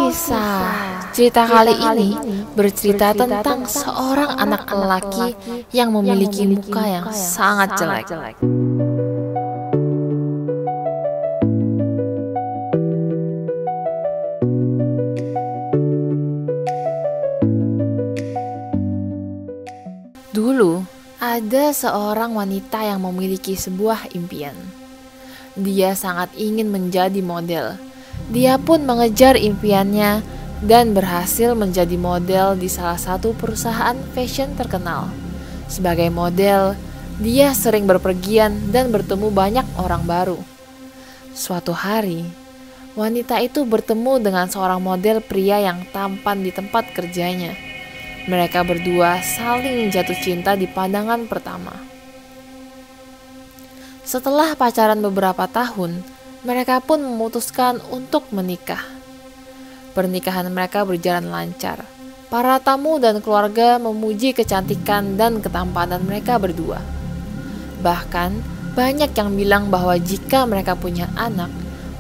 Kisah cerita kali ini bercerita tentang seorang anak lelaki yang memiliki muka yang sangat jelek. Dulu, ada seorang wanita yang memiliki sebuah impian. Dia sangat ingin menjadi model. Dia pun mengejar impiannya dan berhasil menjadi model di salah satu perusahaan fashion terkenal. Sebagai model, dia sering berpergian dan bertemu banyak orang baru. Suatu hari, wanita itu bertemu dengan seorang model pria yang tampan di tempat kerjanya. Mereka berdua saling jatuh cinta di pandangan pertama. Setelah pacaran beberapa tahun, mereka pun memutuskan untuk menikah. Pernikahan mereka berjalan lancar. Para tamu dan keluarga memuji kecantikan dan ketampanan mereka berdua. Bahkan, banyak yang bilang bahwa jika mereka punya anak,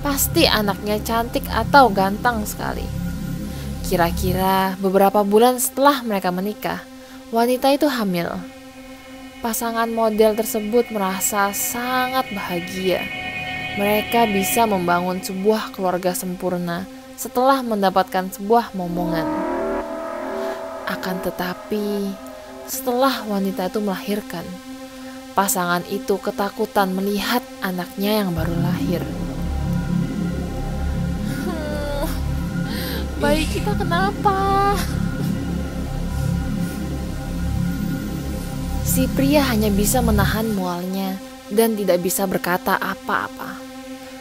pasti anaknya cantik atau ganteng sekali. Kira-kira beberapa bulan setelah mereka menikah, wanita itu hamil. Pasangan model tersebut merasa sangat bahagia. Mereka bisa membangun sebuah keluarga sempurna setelah mendapatkan sebuah momongan. Akan tetapi, setelah wanita itu melahirkan, pasangan itu ketakutan melihat anaknya yang baru lahir. Bayi kita kenapa? Si pria hanya bisa menahan mualnya dan tidak bisa berkata apa-apa.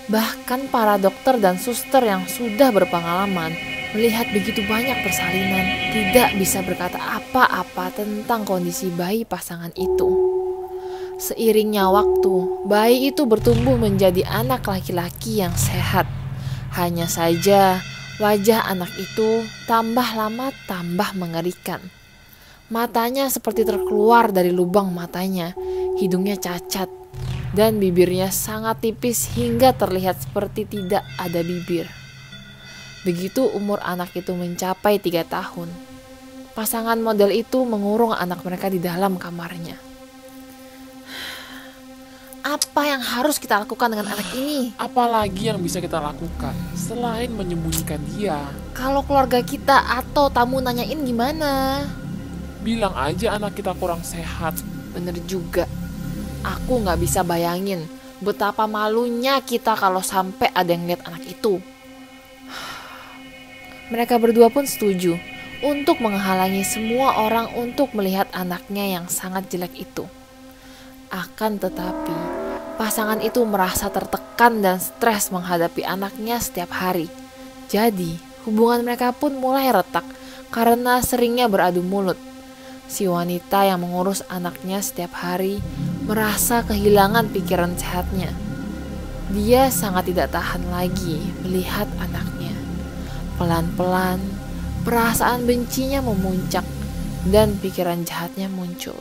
Bahkan para dokter dan suster yang sudah berpengalaman melihat begitu banyak persalinan tidak bisa berkata apa-apa tentang kondisi bayi pasangan itu. Seiringnya waktu, bayi itu bertumbuh menjadi anak laki-laki yang sehat. Hanya saja wajah anak itu tambah lama tambah mengerikan. Matanya seperti terkeluar dari lubang matanya, hidungnya cacat, dan bibirnya sangat tipis hingga terlihat seperti tidak ada bibir. Begitu umur anak itu mencapai 3 tahun, pasangan model itu mengurung anak mereka di dalam kamarnya. Apa yang harus kita lakukan dengan anak ini? Apalagi yang bisa kita lakukan selain menyembunyikan dia? Kalau keluarga kita atau tamu nanyain gimana? Bilang aja anak kita kurang sehat. Bener juga. Aku gak bisa bayangin betapa malunya kita kalau sampai ada yang lihat anak itu. Mereka berdua pun setuju untuk menghalangi semua orang untuk melihat anaknya yang sangat jelek itu. Akan tetapi, pasangan itu merasa tertekan dan stres menghadapi anaknya setiap hari. Jadi, hubungan mereka pun mulai retak karena seringnya beradu mulut. Si wanita yang mengurus anaknya setiap hari merasa kehilangan pikiran sehatnya. Dia sangat tidak tahan lagi melihat anaknya. Pelan-pelan, perasaan bencinya memuncak dan pikiran jahatnya muncul.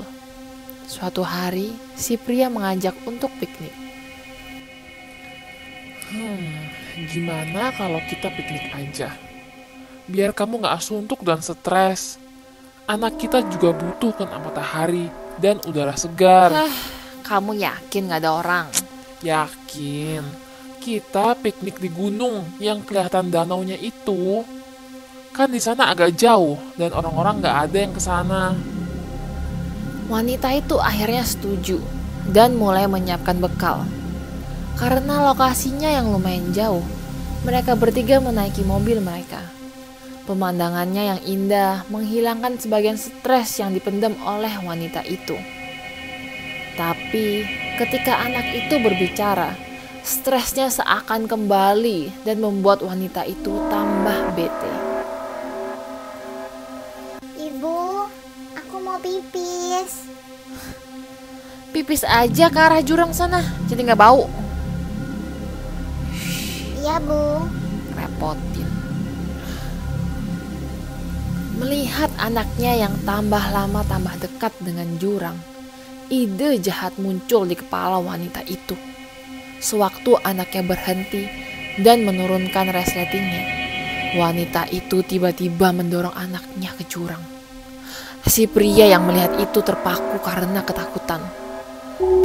Suatu hari, si pria mengajak untuk piknik. Gimana kalau kita piknik aja? Biar kamu gak suntuk dan stres. Anak kita juga butuh kena matahari dan udara segar. Kamu yakin gak ada orang? Yakin. Kita piknik di gunung yang kelihatan danaunya itu. Kan di sana agak jauh dan orang-orang gak ada yang kesana. Wanita itu akhirnya setuju dan mulai menyiapkan bekal. Karena lokasinya yang lumayan jauh, mereka bertiga menaiki mobil mereka. Pemandangannya yang indah menghilangkan sebagian stres yang dipendam oleh wanita itu. Tapi ketika anak itu berbicara, stresnya seakan kembali dan membuat wanita itu tambah bete. Ibu, aku mau pipis. Pipis aja ke arah jurang sana, jadi gak bau. Iya, Bu. Repotin. Melihat anaknya yang tambah lama tambah dekat dengan jurang, ide jahat muncul di kepala wanita itu. Sewaktu anaknya berhenti dan menurunkan resletingnya, Wanita itu tiba-tiba mendorong anaknya ke jurang. Si pria yang melihat itu terpaku karena ketakutan.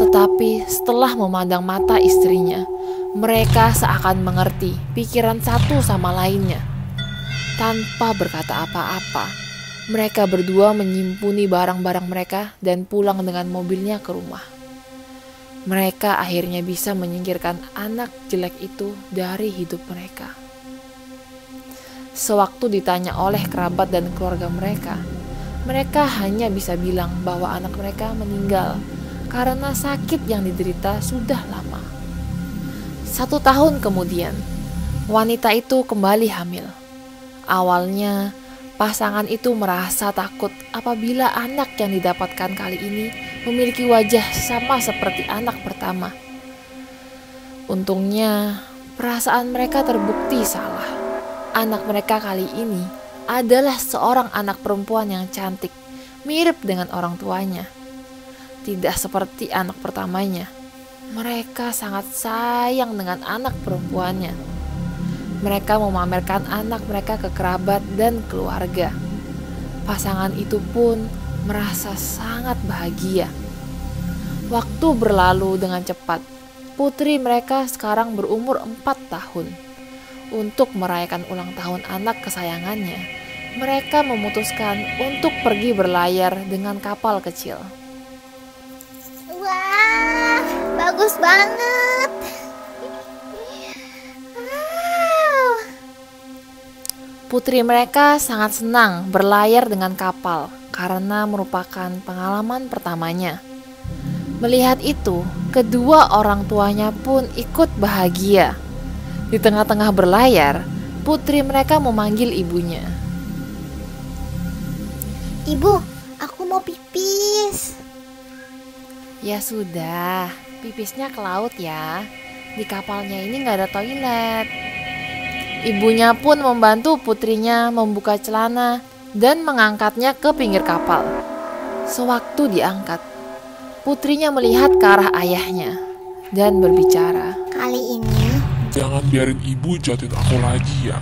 Tetapi setelah memandang mata istrinya, mereka seakan mengerti pikiran satu sama lainnya. Tanpa berkata apa-apa, mereka berdua menyimpuni barang-barang mereka dan pulang dengan mobilnya ke rumah. Mereka akhirnya bisa menyingkirkan anak jelek itu dari hidup mereka. Sewaktu ditanya oleh kerabat dan keluarga mereka, mereka hanya bisa bilang bahwa anak mereka meninggal karena sakit yang diderita sudah lama. 1 tahun kemudian, wanita itu kembali hamil. Awalnya, pasangan itu merasa takut apabila anak yang didapatkan kali ini memiliki wajah sama seperti anak pertama. Untungnya, perasaan mereka terbukti salah. Anak mereka kali ini adalah seorang anak perempuan yang cantik, mirip dengan orang tuanya. Tidak seperti anak pertamanya. Mereka sangat sayang dengan anak perempuannya. Mereka memamerkan anak mereka ke kerabat dan keluarga. Pasangan itu pun merasa sangat bahagia. Waktu berlalu dengan cepat. Putri mereka sekarang berumur 4 tahun. Untuk merayakan ulang tahun anak kesayangannya, mereka memutuskan untuk pergi berlayar dengan kapal kecil. Wah, bagus banget. Wow. Putri mereka sangat senang berlayar dengan kapal karena merupakan pengalaman pertamanya. Melihat itu, kedua orang tuanya pun ikut bahagia. Di tengah-tengah berlayar, putri mereka memanggil ibunya. Ibu, aku mau pipis. Ya sudah, pipisnya ke laut ya. Di kapalnya ini gak ada toilet. Ibunya pun membantu putrinya membuka celana dan mengangkatnya ke pinggir kapal. Sewaktu diangkat, putrinya melihat ke arah ayahnya dan berbicara. Kali ini Jangan biarin ibu jatuhin aku lagi ya.